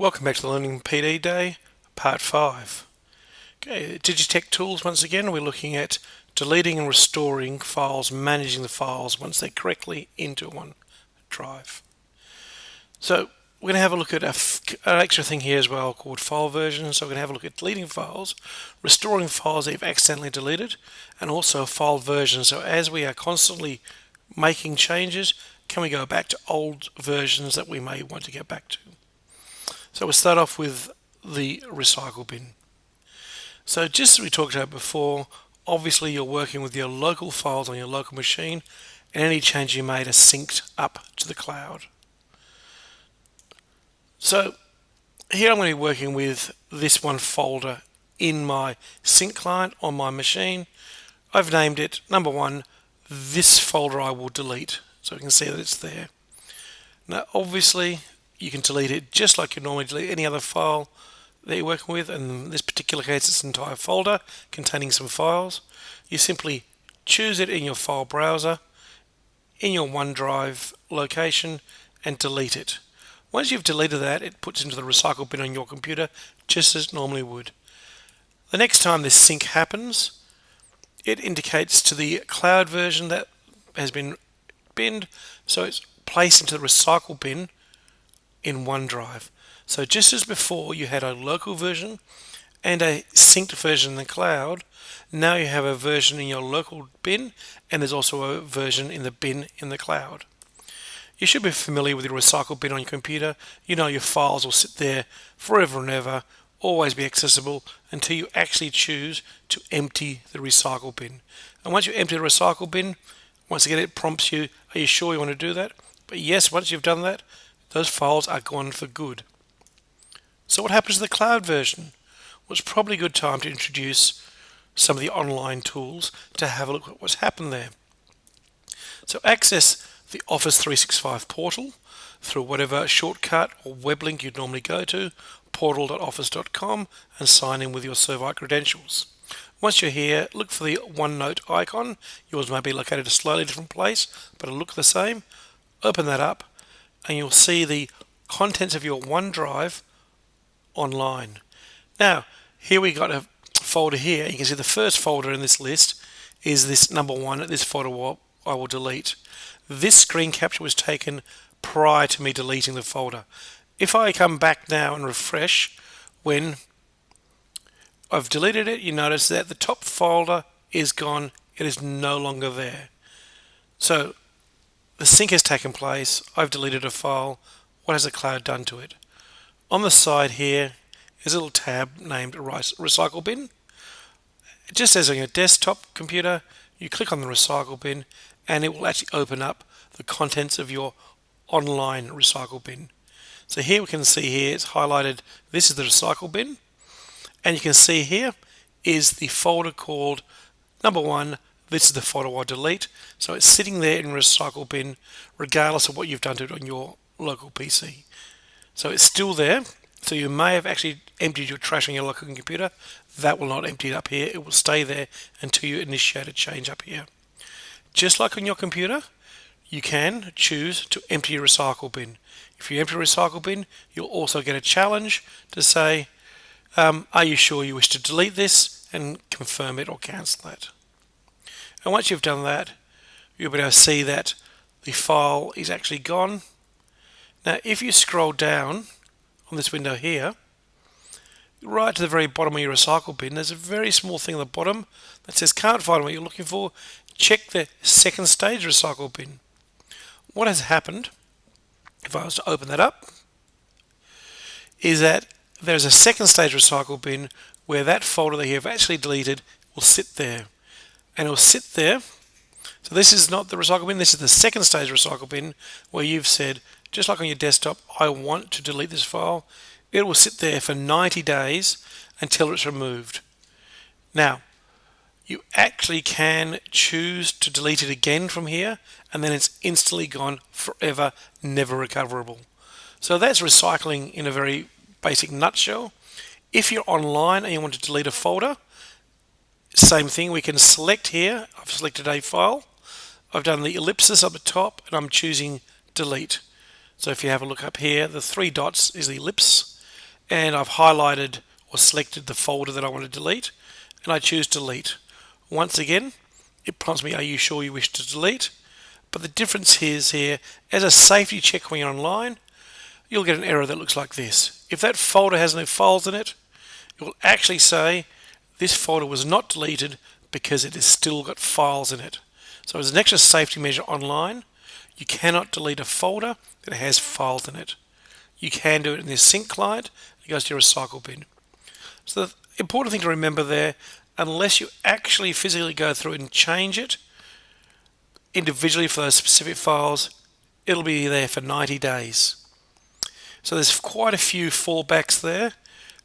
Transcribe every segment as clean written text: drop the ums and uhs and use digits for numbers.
Welcome back to the Learning PD Day, Part 5. Okay, Digitech Tools, once again, we're looking at deleting and restoring files, managing the files once they're correctly into OneDrive. So we're going to have a look at an extra thing here as well called file versions. So we're going to have a look at deleting files, restoring files that you've accidentally deleted, and also file versions. So as we are constantly making changes, can we go back to old versions that we may want to get back to? So we'll start off with the recycle bin. So just as we talked about before, obviously you're working with your local files on your local machine, and any change you made are synced up to the cloud. So here I'm going to be working with this one folder in my sync client on my machine. I've named it number 1, this folder I will delete, so you can see that it's there. Now obviously you can delete it just like you normally delete any other file that you're working with, and in this particular case it's an entire folder containing some files. You simply choose it in your file browser, in your OneDrive location, and delete it. Once you've deleted that, it puts into the recycle bin on your computer just as it normally would. The next time this sync happens, it indicates to the cloud version that has been binned, so it's placed into the recycle bin in OneDrive. So just as before you had a local version and a synced version in the cloud, now you have a version in your local bin, and there's also a version in the bin in the cloud. You should be familiar with your recycle bin on your computer. You know your files will sit there forever and ever, always be accessible until you actually choose to empty the recycle bin. And once you empty the recycle bin, once again it prompts you, are you sure you want to do that? But yes, once you've done that, those files are gone for good. So what happens to the cloud version? Well, it's probably a good time to introduce some of the online tools to have a look at what's happened there. So access the Office 365 portal through whatever shortcut or web link you'd normally go to, portal.office.com, and sign in with your Servite credentials. Once you're here, look for the OneNote icon. Yours may be located at a slightly different place, but it'll look the same. Open that up, and you'll see the contents of your OneDrive online. Now, here we got a folder here. You can see the first folder in this list is this number 1, this folder I will delete. This screen capture was taken prior to me deleting the folder. If I come back now and refresh, when I've deleted it, you notice that the top folder is gone. It is no longer there. So the sync has taken place. I've deleted a file. What has the cloud done to it? On the side here is a little tab named Recycle Bin. Just as on your desktop computer, you click on the Recycle Bin and it will actually open up the contents of your online Recycle Bin. So here we can see here it's highlighted, this is the Recycle Bin, and you can see here is the folder called number 1. This is the folder I'll delete. So it's sitting there in Recycle Bin regardless of what you've done to it on your local PC. So it's still there. So you may have actually emptied your trash on your local computer. That will not empty it up here. It will stay there until you initiate a change up here. Just like on your computer, you can choose to empty your recycle bin. If you empty a recycle bin, you'll also get a challenge to say, are you sure you wish to delete this, and confirm it or cancel it. And once you've done that, you'll be able to see that the file is actually gone. Now if you scroll down on this window here, right to the very bottom of your recycle bin, there's a very small thing at the bottom that says can't find what you're looking for. Check the second stage recycle bin. What has happened, if I was to open that up, is that there's a second stage recycle bin where that folder that you have actually deleted will sit there. And it will sit there. So this is not the recycle bin, this is the second stage recycle bin where you've said, just like on your desktop, I want to delete this file. It will sit there for 90 days until it's removed. Now, you actually can choose to delete it again from here, and then it's instantly gone forever, never recoverable. So that's recycling in a very basic nutshell. If you're online and you want to delete a folder, same thing, we can select here. I've selected a file. I've done the ellipsis up the top and I'm choosing delete. So if you have a look up here, the 3 dots is the ellipse. and I've highlighted or selected the folder that I want to delete, and I choose delete. Once again, it prompts me, are you sure you wish to delete? But the difference is here, as a safety check when you're online, you'll get an error that looks like this. If that folder has no files in it, it will actually say this folder was not deleted because it has still got files in it. So as an extra safety measure online, you cannot delete a folder that has files in it. You can do it in this sync client. It goes to your recycle bin. So the important thing to remember there, unless you actually physically go through and change it individually for those specific files, it'll be there for 90 days. So there's quite a few fallbacks there.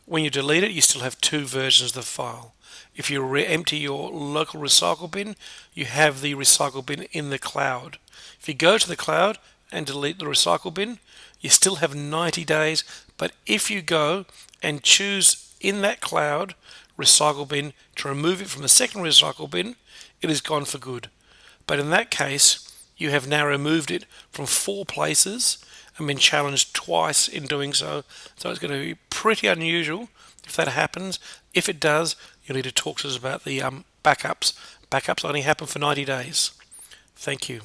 When you delete it, you still have two versions of the file. If you empty your local recycle bin, you have the recycle bin in the cloud. If you go to the cloud and delete the recycle bin, you still have 90 days, but if you go and choose in that cloud recycle bin to remove it from the second recycle bin, it is gone for good. But in that case, you have now removed it from 4 places and been challenged twice in doing so. So it's going to be pretty unusual if that happens. If it does, you'll need to talk to us about the backups. Backups only happen for 90 days. Thank you.